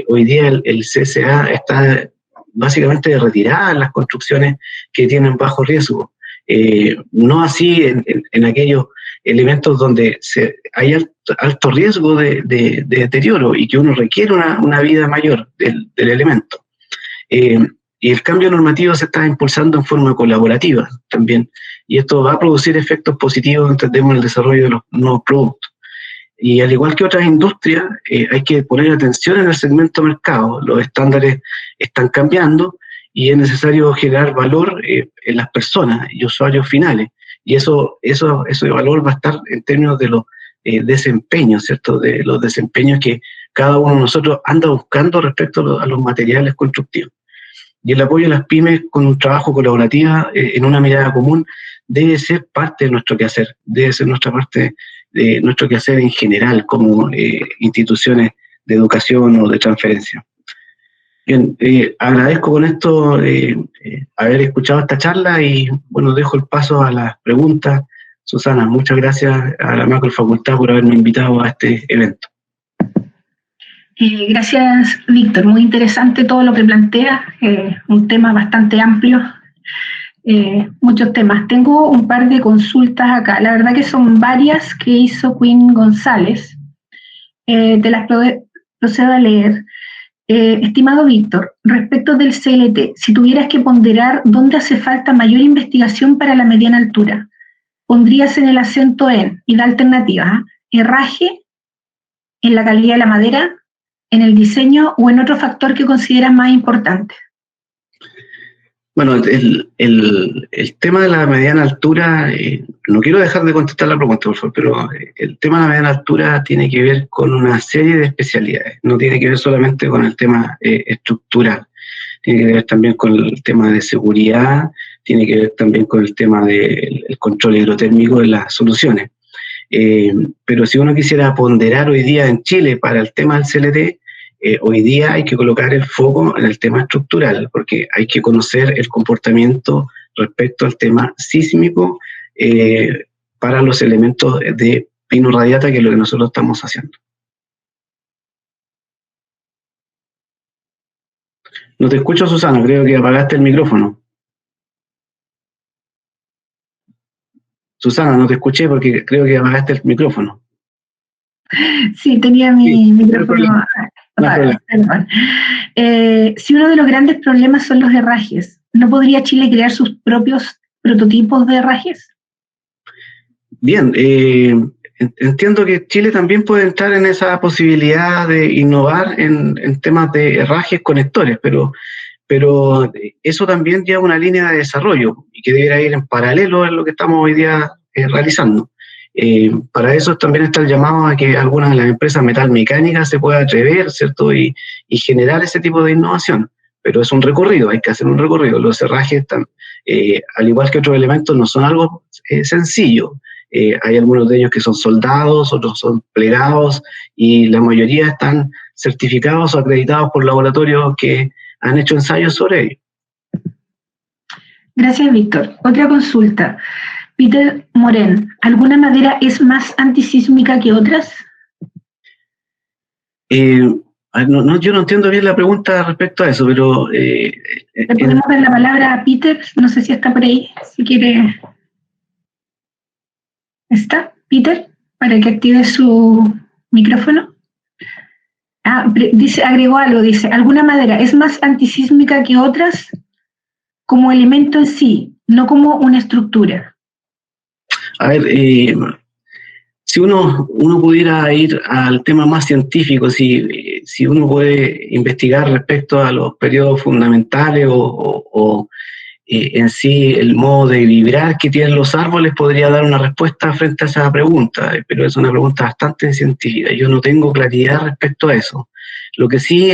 Hoy día el CSA está básicamente de retirada en las construcciones que tienen bajo riesgo. No así en aquellos elementos donde hay alto riesgo de deterioro y que uno requiere una vida mayor del elemento. Y el cambio normativo se está impulsando en forma colaborativa también, y esto va a producir efectos positivos, entendemos, en el desarrollo de los nuevos productos. Y al igual que otras industrias, hay que poner atención en el segmento mercado. Los estándares están cambiando y es necesario generar valor en las personas y usuarios finales. Y eso de valor va a estar en términos de los desempeños, ¿cierto? De los desempeños que cada uno de nosotros anda buscando respecto a los materiales constructivos. Y el apoyo a las pymes con un trabajo colaborativo en una mirada común debe ser parte de nuestro quehacer, debe ser nuestra parte de nuestro quehacer en general como instituciones de educación o de transferencia. Bien, agradezco con esto haber escuchado esta charla y bueno, dejo el paso a las preguntas. Susana, muchas gracias a la Macrofacultad por haberme invitado a este evento. Gracias, Víctor. Muy interesante todo lo que plantea, un tema bastante amplio, muchos temas. Tengo un par de consultas acá. La verdad que son varias que hizo Quinn González. Te las procedo a leer. Estimado Víctor, respecto del CLT, si tuvieras que ponderar dónde hace falta mayor investigación para la mediana altura, ¿pondrías en el acento en, y da alternativas, herraje, en la calidad de la madera, en el diseño o en otro factor que consideras más importante? Bueno, el tema de la mediana altura, no quiero dejar de contestar la pregunta, por favor, pero el tema de la mediana altura tiene que ver con una serie de especialidades, no tiene que ver solamente con el tema estructural, tiene que ver también con el tema de seguridad, tiene que ver también con el tema del control hidrotérmico de las soluciones. Pero si uno quisiera ponderar hoy día en Chile para el tema del CLT, hoy día hay que colocar el foco en el tema estructural, porque hay que conocer el comportamiento respecto al tema sísmico para los elementos de pino radiata, que es lo que nosotros estamos haciendo. No te escucho, Susana, creo que apagaste el micrófono. Susana, no te escuché porque creo que apagaste el micrófono. Sí, tenía mi micrófono apagado. Perdón. Si uno de los grandes problemas son los herrajes, ¿no podría Chile crear sus propios prototipos de herrajes? Bien, entiendo que Chile también puede entrar en esa posibilidad de innovar en temas de herrajes conectores, pero eso también lleva una línea de desarrollo y que debería ir en paralelo a lo que estamos hoy día realizando. Para eso también está el llamado a que algunas de las empresas metalmecánicas se puedan atrever, ¿cierto? Y generar ese tipo de innovación. Pero es un recorrido, hay que hacer un recorrido. Los herrajes, al igual que otros elementos, no son algo sencillo. Hay algunos de ellos que son soldados, otros son plegados, y la mayoría están certificados o acreditados por laboratorios que han hecho ensayos sobre ello. Gracias, Víctor. Otra consulta. Peter Moren, ¿alguna madera es más antisísmica que otras? Yo no entiendo bien la pregunta respecto a eso, pero... ¿Le podemos dar la palabra a Peter? No sé si está por ahí, si quiere... ¿Está, Peter? Para que active su micrófono. Agregó algo, dice, ¿alguna madera es más antisísmica que otras como elemento en sí, no como una estructura? A ver, si uno pudiera ir al tema más científico, si uno puede investigar respecto a los periodos fundamentales o en sí el modo de vibrar que tienen los árboles, podría dar una respuesta frente a esa pregunta, pero es una pregunta bastante científica. Yo no tengo claridad respecto a eso. Lo que sí,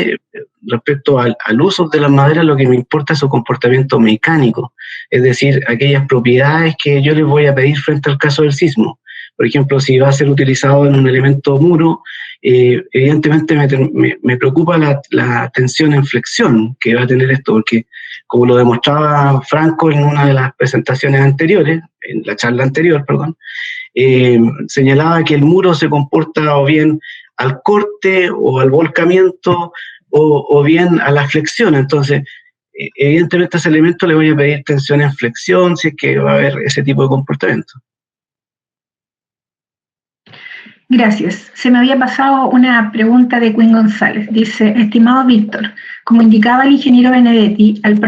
respecto al uso de las maderas, lo que me importa es su comportamiento mecánico, es decir, aquellas propiedades que yo les voy a pedir frente al caso del sismo. Por ejemplo, si va a ser utilizado en un elemento muro, evidentemente me preocupa la tensión en flexión que va a tener esto, porque como lo demostraba Franco en una de las presentaciones anteriores, en la charla anterior, perdón, señalaba que el muro se comporta o bien al corte o al volcamiento o bien a la flexión. Entonces, evidentemente a ese elemento le voy a pedir tensión en flexión si es que va a haber ese tipo de comportamiento. Gracias. Se me había pasado una pregunta de Quinn González. Dice, estimado Víctor, como indicaba el ingeniero Benedetti, al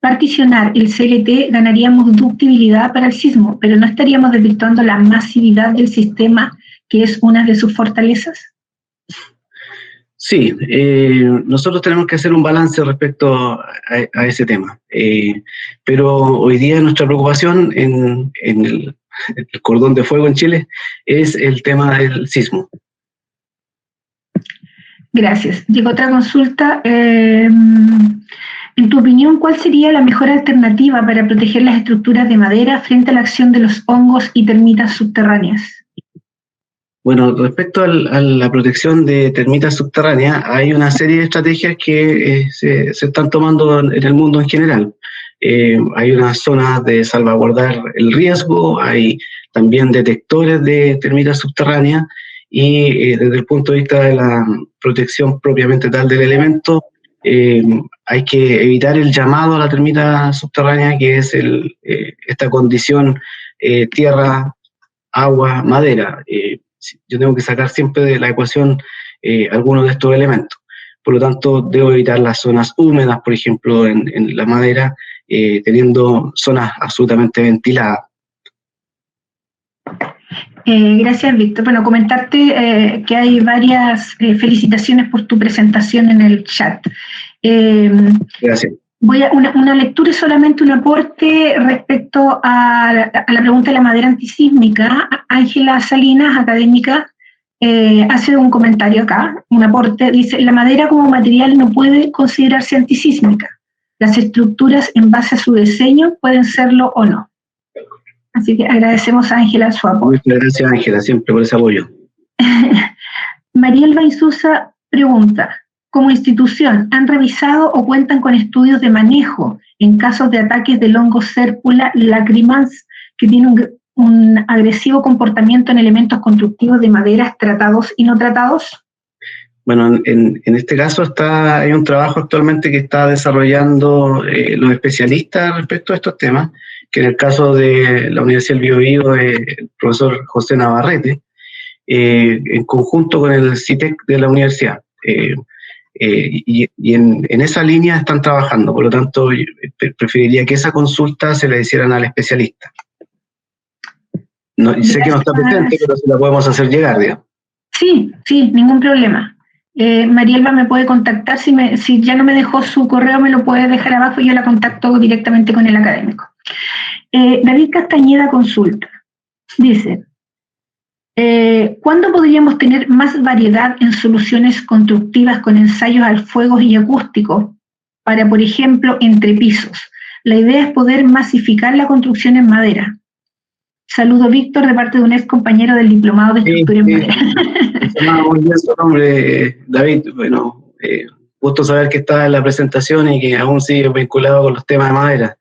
particionar el CLT ganaríamos ductibilidad para el sismo, pero ¿no estaríamos desvirtuando la masividad del sistema, que es una de sus fortalezas? Sí, nosotros tenemos que hacer un balance respecto a ese tema, pero hoy día nuestra preocupación en el cordón de fuego en Chile es el tema del sismo. Gracias. Llegó otra consulta. En tu opinión, ¿cuál sería la mejor alternativa para proteger las estructuras de madera frente a la acción de los hongos y termitas subterráneas? Bueno, respecto a la protección de termitas subterráneas, hay una serie de estrategias que se están tomando en el mundo en general. Hay unas zonas de salvaguardar el riesgo, hay también detectores de termitas subterráneas y desde el punto de vista de la protección propiamente tal del elemento, hay que evitar el llamado a la termita subterránea, que es esta condición tierra, agua, madera. Yo tengo que sacar siempre de la ecuación algunos de estos elementos. Por lo tanto, debo evitar las zonas húmedas, por ejemplo, en la madera, teniendo zonas absolutamente ventiladas. Gracias, Víctor. Bueno, comentarte que hay varias felicitaciones por tu presentación en el chat. Gracias. Voy a una lectura y solamente un aporte respecto a la pregunta de la madera antisísmica. Ángela Salinas, académica, hace un comentario acá, un aporte. Dice, la madera como material no puede considerarse antisísmica. Las estructuras en base a su diseño pueden serlo o no. Así que agradecemos a Ángela su apoyo. Muchas gracias, Ángela, siempre por ese apoyo. Marielba Insusa pregunta, como institución, ¿han revisado o cuentan con estudios de manejo en casos de ataques del hongo Serpula lacrimans, que tiene un agresivo comportamiento en elementos constructivos de maderas tratados y no tratados? Bueno, en este caso hay un trabajo actualmente que está desarrollando los especialistas respecto a estos temas, que en el caso de la Universidad del Biobío, el profesor José Navarrete, en conjunto con el CITEC de la universidad. Y en esa línea están trabajando, por lo tanto, preferiría que esa consulta se la hicieran al especialista. No, sé que no está presente, pero se la podemos hacer llegar, digamos. Sí, ningún problema. Marielba me puede contactar, si ya no me dejó su correo, me lo puede dejar abajo y yo la contacto directamente con el académico. David Castañeda consulta, dice, ¿cuándo podríamos tener más variedad en soluciones constructivas con ensayos al fuego y acústicos para, por ejemplo, entrepisos? La idea es poder masificar la construcción en madera. Saludo, Víctor, de parte de un ex compañero del diplomado de estructura en madera. Muy bien su nombre, David. Bueno, gusto saber que está en la presentación y que aún sigue vinculado con los temas de madera.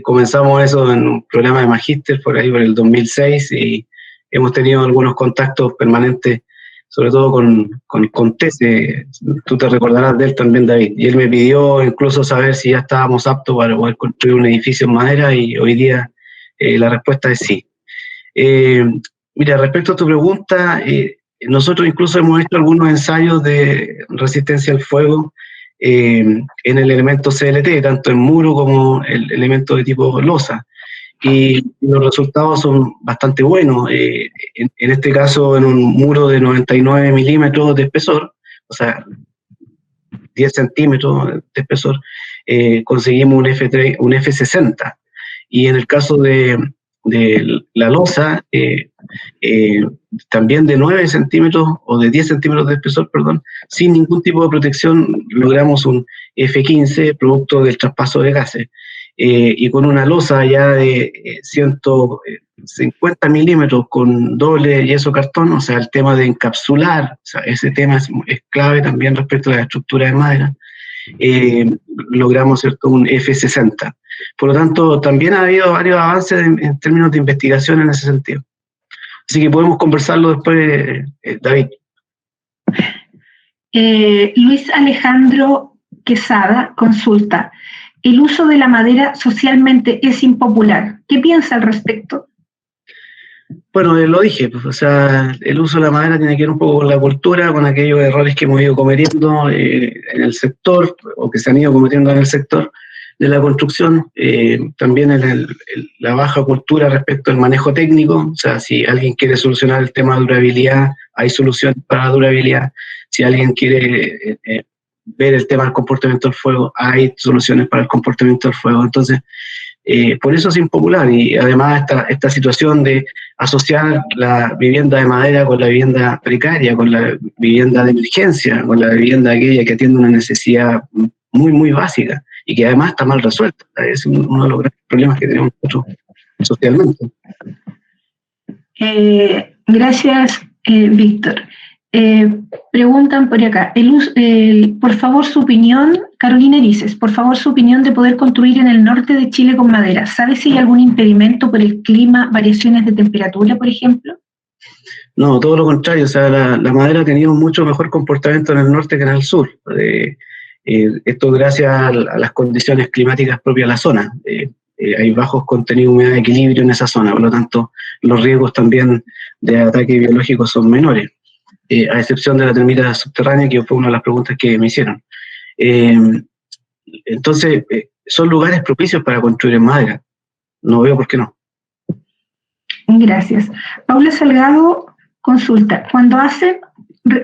Comenzamos eso en un programa de magíster por ahí por el 2006 y hemos tenido algunos contactos permanentes, sobre todo con Tese. Tú te recordarás de él también, David. Y él me pidió incluso saber si ya estábamos aptos para poder construir un edificio en madera y hoy día la respuesta es sí. Mira, respecto a tu pregunta, nosotros incluso hemos hecho algunos ensayos de resistencia al fuego en el elemento CLT, tanto en muro como el elemento de tipo losa. Y los resultados son bastante buenos. En este caso, en un muro de 99 milímetros de espesor, o sea, 10 centímetros de espesor, conseguimos un F60. Y en el caso de la losa, también de 9 centímetros o de 10 centímetros de espesor, perdón, sin ningún tipo de protección, logramos un F15 producto del traspaso de gases. Y con una losa ya de 150 milímetros con doble yeso cartón, o sea, el tema de encapsular, o sea, ese tema es clave también respecto a la estructura de madera, logramos, ¿cierto?, un F60. Por lo tanto, también ha habido varios avances en términos de investigación en ese sentido. Así que podemos conversarlo después, David. Luis Alejandro Quesada consulta, ¿el uso de la madera socialmente es impopular? ¿Qué piensa al respecto? Bueno, lo dije, pues, o sea, el uso de la madera tiene que ver un poco con la cultura, con aquellos errores que hemos ido cometiendo en el sector, o que se han ido cometiendo en el sector de la construcción, también en la baja cultura respecto al manejo técnico, o sea, si alguien quiere solucionar el tema de durabilidad, hay soluciones para la durabilidad, si alguien quiere ver el tema del comportamiento del fuego, hay soluciones para el comportamiento del fuego. Entonces, por eso es impopular, y además esta situación de asociar la vivienda de madera con la vivienda precaria, con la vivienda de emergencia, con la vivienda aquella que atiende una necesidad muy, muy básica y que además está mal resuelta. Es uno de los grandes problemas que tenemos nosotros socialmente. Gracias, Víctor. Preguntan por acá, por favor su opinión, Carolina Erices, por favor su opinión de poder construir en el norte de Chile con madera. ¿Sabe si hay algún impedimento por el clima, variaciones de temperatura, por ejemplo? No, todo lo contrario, o sea, la madera ha tenido un mucho mejor comportamiento en el norte que en el sur. Esto gracias a las condiciones climáticas propias de la zona. Hay bajos contenidos de humedad de equilibrio en esa zona, por lo tanto los riesgos también de ataque biológico son menores. A excepción de la termita subterránea, que fue una de las preguntas que me hicieron. Entonces, son lugares propicios para construir en madera. No veo por qué no. Gracias. Paula Salgado consulta,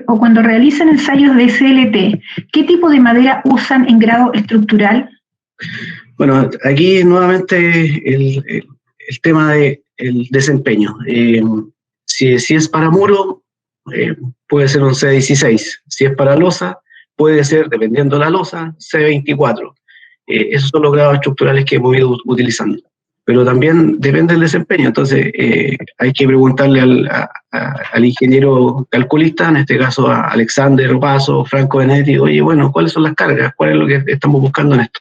cuando realizan ensayos de SLT, ¿qué tipo de madera usan en grado estructural? Bueno, aquí nuevamente el tema del desempeño. Si es para muro, puede ser un C16. Si es para losa, puede ser, dependiendo de la losa, C24. esos son los grados estructurales que hemos ido utilizando. Pero también depende del desempeño, entonces hay que preguntarle al ingeniero calculista, en este caso a Alexander Opaso, Franco Benetti, oye, bueno, ¿cuáles son las cargas? ¿Cuál es lo que estamos buscando en esto?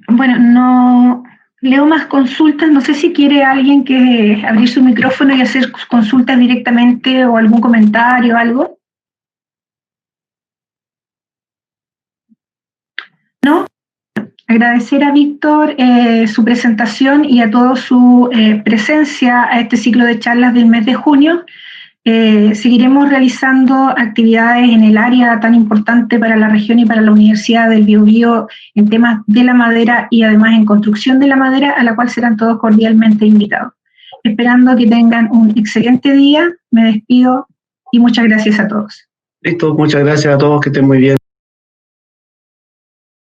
Bueno, no leo más consultas, no sé si quiere alguien que abrir su micrófono y hacer consultas directamente o algún comentario o algo. ¿No? Agradecer a Víctor su presentación y a todos su presencia a este ciclo de charlas del mes de junio. Seguiremos realizando actividades en el área tan importante para la región y para la Universidad del Biobío en temas de la madera y además en construcción de la madera, a la cual serán todos cordialmente invitados. Esperando que tengan un excelente día, me despido y muchas gracias a todos. Listo, muchas gracias a todos, que estén muy bien.